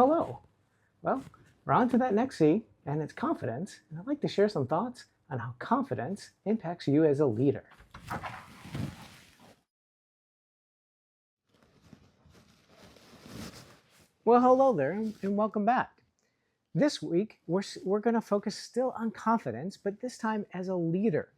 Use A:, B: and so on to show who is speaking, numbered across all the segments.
A: Hello. Well, we're on to that next C, and it's confidence. And I'd like to share some thoughts on how confidence impacts you as a leader. Well, hello there, and welcome back. This week, we're going to focus still on confidence, but this time as a leader.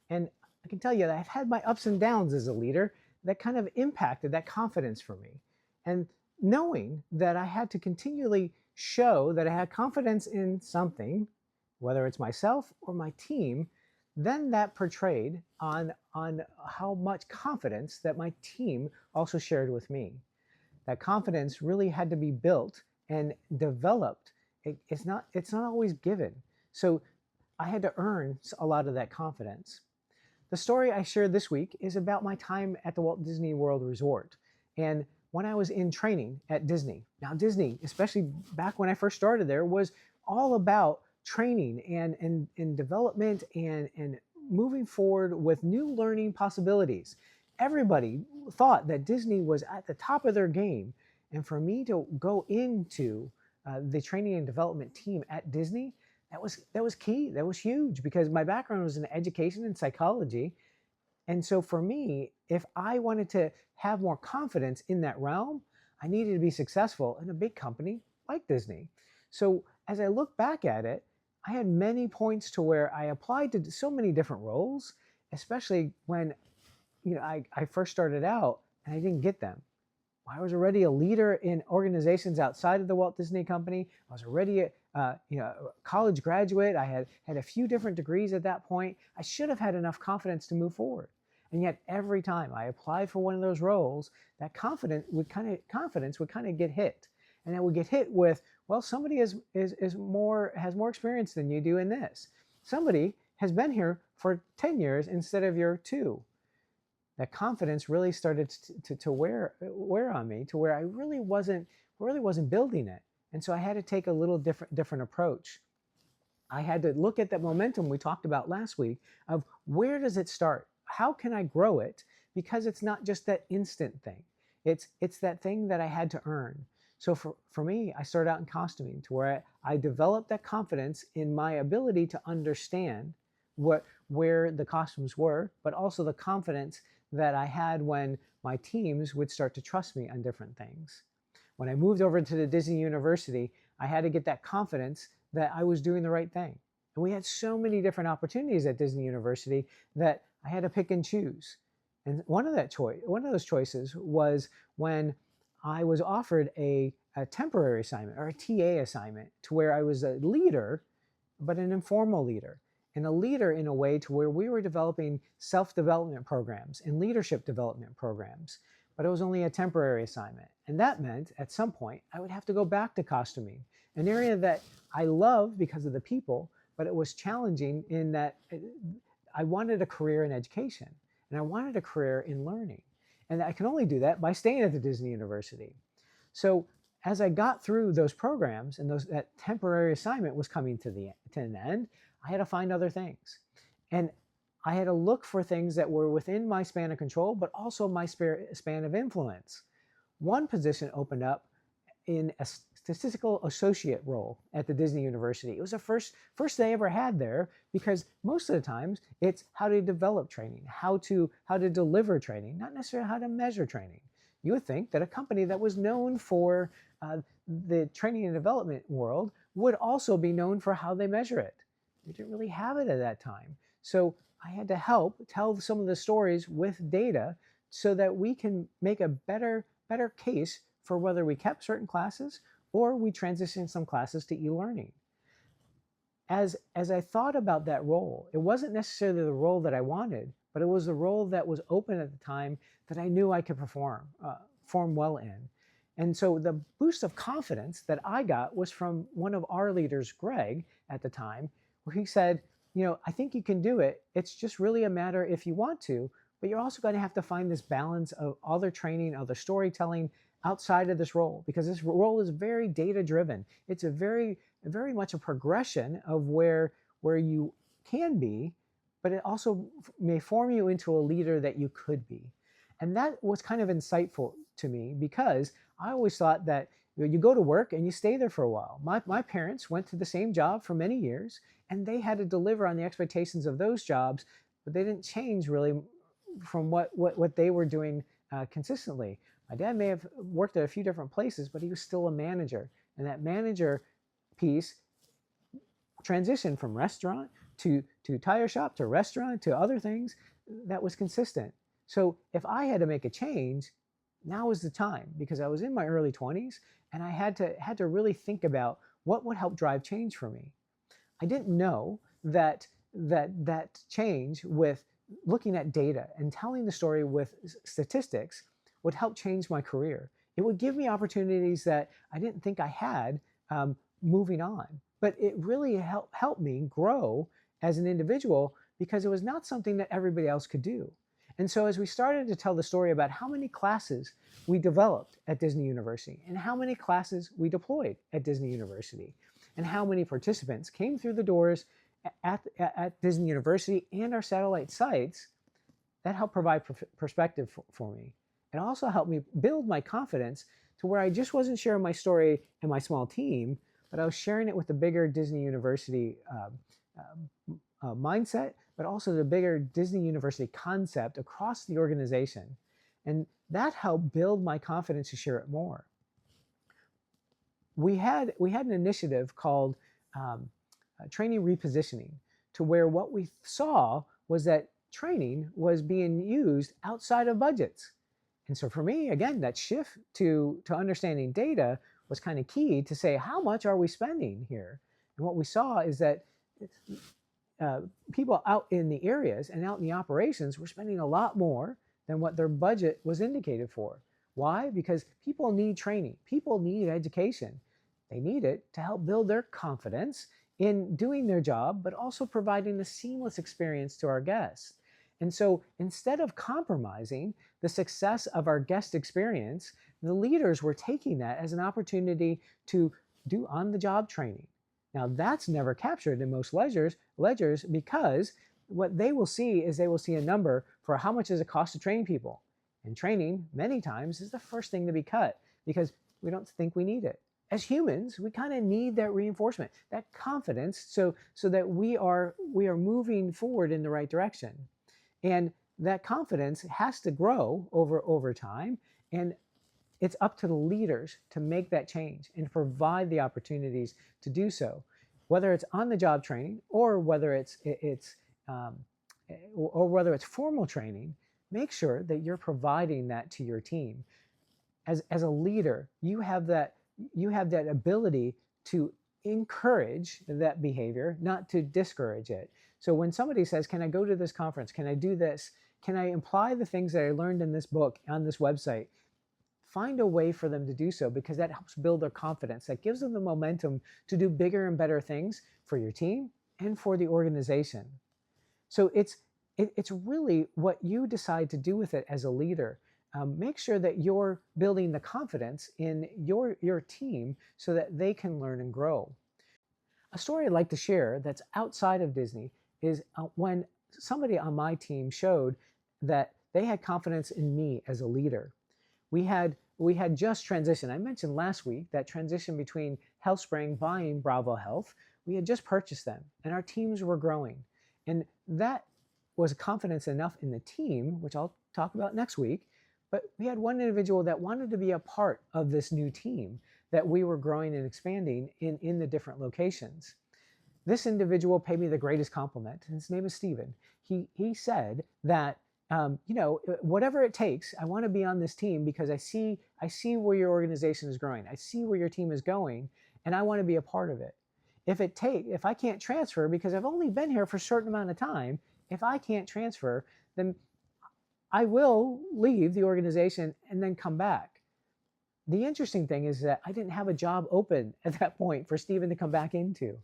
A: And I can tell you that I've had my ups and downs as a leader that kind of impacted that confidence for me. And knowing that I had to continually show that I had confidence in something, whether it's myself or my team, then that portrayed on how much confidence that my team also shared with me. That confidence really had to be built and developed. It's not always given. So I had to earn a lot of that confidence. The story I shared this week is about my time at the Walt Disney World Resort. And when I was in training at Disney. Now, Disney, especially back when I first started there, was all about training and development and moving forward with new learning possibilities. Everybody thought that Disney was at the top of their game. And for me to go into the training and development team at Disney, that was key. That was huge because my background was in education and psychology. And so for me, if I wanted to have more confidence in that realm, I needed to be successful in a big company like Disney. So as I look back at it, I had many points to where I applied to so many different roles, especially when I first started out and I didn't get them. I was already a leader in organizations outside of the Walt Disney Company. I was already a college graduate. I had a few different degrees at that point. I should have had enough confidence to move forward. And yet every time I applied for one of those roles, that confidence would kind of get hit. And it would get hit with, well, somebody has more experience than you do in this. Somebody has been here for 10 years instead of your 2. That confidence really started to wear on me to where I really wasn't building it. And so I had to take a little different approach. I had to look at that momentum we talked about last week of where does it start? How can I grow it? Because it's not just that instant thing. It's that thing that I had to earn. So for me, I started out in costuming to where I developed that confidence in my ability to understand where the costumes were, but also the confidence that I had when my teams would start to trust me on different things. When I moved over to the Disney University, I had to get that confidence that I was doing the right thing. And we had so many different opportunities at Disney University that I had to pick and choose. And one of those choices was when I was offered a temporary assignment or a TA assignment to where I was a leader, but an informal leader. And a leader in a way to where we were developing self-development programs and leadership development programs, but it was only a temporary assignment. And that meant at some point I would have to go back to costuming, an area that I love because of the people, but it was challenging in that I wanted a career in education and I wanted a career in learning. And I can only do that by staying at the Disney University. So as I got through those programs and that temporary assignment was coming to an end, I had to find other things. And I had to look for things that were within my span of control, but also my span of influence. One position opened up in a statistical associate role at the Disney University. It was the first they ever had there because most of the times it's how to develop training, how to deliver training, not necessarily how to measure training. You would think that a company that was known for the training and development world would also be known for how they measure it. We didn't really have it at that time. So I had to help tell some of the stories with data so that we can make a better case for whether we kept certain classes or we transitioned some classes to e-learning. As I thought about that role, it wasn't necessarily the role that I wanted, but it was the role that was open at the time that I knew I could perform well in. And so the boost of confidence that I got was from one of our leaders, Greg, at the time, where he said, I think you can do it. It's just really a matter if you want to, but you're also going to have to find this balance of other training, other storytelling outside of this role, because this role is very data driven. It's a very much a progression of where you can be, but it also may form you into a leader that you could be. And that was kind of insightful to me because I always thought that You go to work and you stay there for a while. My parents went to the same job for many years, and they had to deliver on the expectations of those jobs, but they didn't change really from what they were doing consistently. My dad may have worked at a few different places, but he was still a manager. And that manager piece transitioned from restaurant to tire shop to restaurant to other things. That was consistent. So if I had to make a change, now is the time, because I was in my early 20s and I had to really think about what would help drive change for me. I didn't know that change with looking at data and telling the story with statistics would help change my career. It would give me opportunities that I didn't think I had moving on. But it really helped me grow as an individual, because it was not something that everybody else could do. And so as we started to tell the story about how many classes we developed at Disney University, and how many classes we deployed at Disney University, and how many participants came through the doors at Disney University and our satellite sites, that helped provide perspective for me. It also helped me build my confidence to where I just wasn't sharing my story in my small team, but I was sharing it with the bigger Disney University mindset, but also the bigger Disney University concept across the organization. And that helped build my confidence to share it more. We had an initiative called training repositioning, to where what we saw was that training was being used outside of budgets. And so for me, again, that shift to understanding data was kind of key to say, how much are we spending here? And what we saw is that people out in the areas and out in the operations were spending a lot more than what their budget was indicated for. Why? Because people need training. People need education. They need it to help build their confidence in doing their job, but also providing a seamless experience to our guests. And so instead of compromising the success of our guest experience, the leaders were taking that as an opportunity to do on-the-job training. Now, that's never captured in most ledgers, because what they will see is they will see a number for how much does it cost to train people. And training, many times, is the first thing to be cut, because we don't think we need it. As humans, we kind of need that reinforcement, that confidence, so that we are moving forward in the right direction. And that confidence has to grow over time, and it's up to the leaders to make that change and provide the opportunities to do so, whether it's on-the-job training or whether it's formal training. Make sure that you're providing that to your team. As a leader, you have that ability to encourage that behavior, not to discourage it. So when somebody says, can I go to this conference? Can I do this? Can I apply the things that I learned in this book on this website? Find a way for them to do so, because that helps build their confidence. That gives them the momentum to do bigger and better things for your team and for the organization. So it's really what you decide to do with it as a leader. Make sure that you're building the confidence in your team so that they can learn and grow. A story I'd like to share that's outside of Disney is when somebody on my team showed that they had confidence in me as a leader. We had just transitioned. I mentioned last week that transition between HealthSpring buying Bravo Health. We had just purchased them, and our teams were growing. And that was confidence enough in the team, which I'll talk about next week. But we had one individual that wanted to be a part of this new team that we were growing and expanding in the different locations. This individual paid me the greatest compliment, and his name is Steven. He said that, whatever it takes, I want to be on this team because I see where your organization is growing. I see where your team is going, and I want to be a part of it. If I can't transfer, because I've only been here for a certain amount of time, if I can't transfer, then I will leave the organization and then come back. The interesting thing is that I didn't have a job open at that point for Steven to come back into,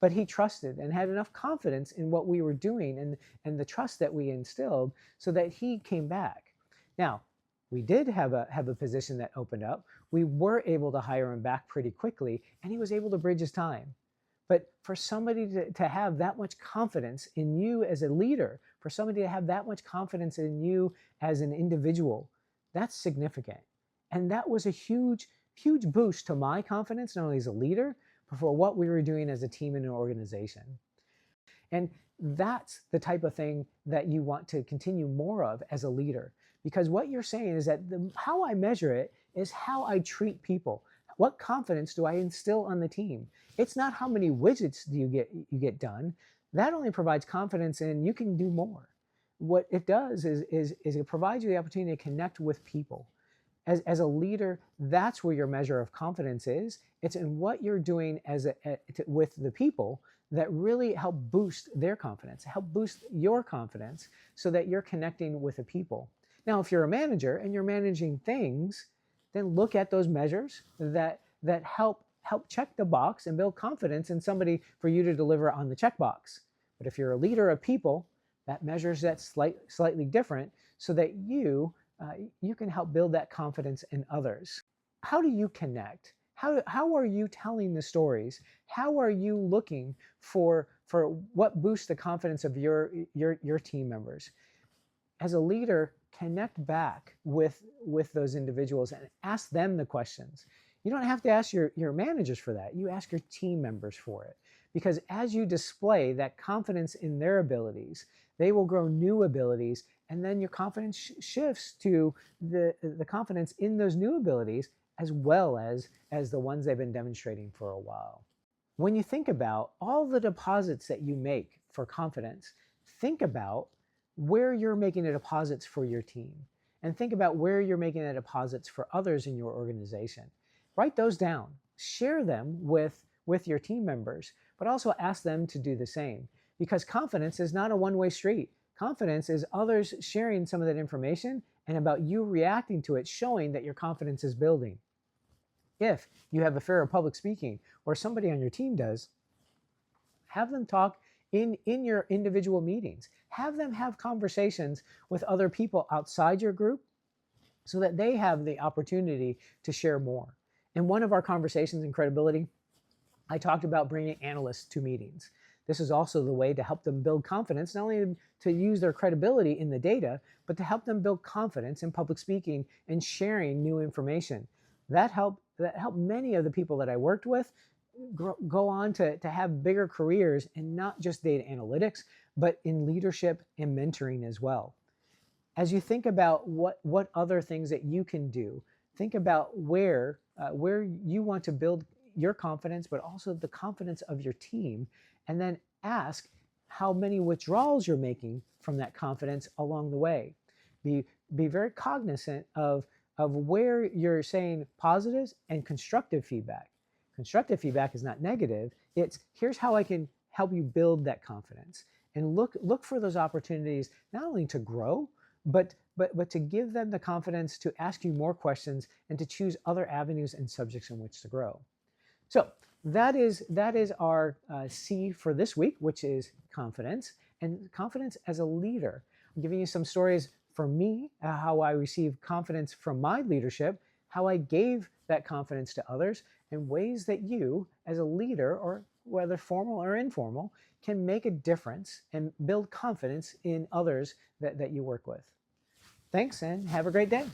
A: but he trusted and had enough confidence in what we were doing and the trust that we instilled so that he came back. Now, we did have a position that opened up. We were able to hire him back pretty quickly, and he was able to bridge his time. But for somebody to have that much confidence in you as a leader, for somebody to have that much confidence in you as an individual, that's significant. And that was a huge huge boost to my confidence, not only as a leader, but for what we were doing as a team and an organization. And that's the type of thing that you want to continue more of as a leader. Because what you're saying is that how I measure it is how I treat people. What confidence do I instill on the team? It's not how many widgets do you get done. That only provides confidence in you can do more. What it does is it provides you the opportunity to connect with people. As a leader, that's where your measure of confidence is. It's in what you're doing with the people that really help boost their confidence, help boost your confidence so that you're connecting with the people. Now, if you're a manager and you're managing things, then look at those measures that help check the box and build confidence in somebody for you to deliver on the checkbox. But if you're a leader of people, that measures that slightly different so that you can help build that confidence in others. How do you connect? How are you telling the stories? How are you looking for what boosts the confidence of your team members? As a leader, connect back with those individuals and ask them the questions. You don't have to ask your managers for that. You ask your team members for it. Because as you display that confidence in their abilities, they will grow new abilities, and then your confidence shifts to the confidence in those new abilities as well as the ones they've been demonstrating for a while. When you think about all the deposits that you make for confidence, think about where you're making the deposits for your team, and think about where you're making the deposits for others in your organization. Write those down, share them with your team members, but also ask them to do the same, because confidence is not a one-way street. Confidence is others sharing some of that information and about you reacting to it, showing that your confidence is building. If you have a fear of public speaking, or somebody on your team does, have them talk in your individual meetings. Have them have conversations with other people outside your group so that they have the opportunity to share more. In one of our conversations in credibility, I talked about bringing analysts to meetings. This is also the way to help them build confidence, not only to use their credibility in the data, but to help them build confidence in public speaking and sharing new information. That helped many of the people that I worked with go on to have bigger careers in not just data analytics, but in leadership and mentoring as well. As you think about what other things that you can do, think about where you want to build your confidence, but also the confidence of your team, and then ask how many withdrawals you're making from that confidence along the way. Be very cognizant of where you're saying positives and constructive feedback. Constructive feedback is not negative. It's here's how I can help you build that confidence. And look for those opportunities not only to grow, but to give them the confidence to ask you more questions and to choose other avenues and subjects in which to grow. So that is our C for this week, which is confidence, and confidence as a leader. I'm giving you some stories for me, how I received confidence from my leadership, how I gave that confidence to others, and ways that you, as a leader, or whether formal or informal, can make a difference and build confidence in others that you work with. Thanks, and have a great day.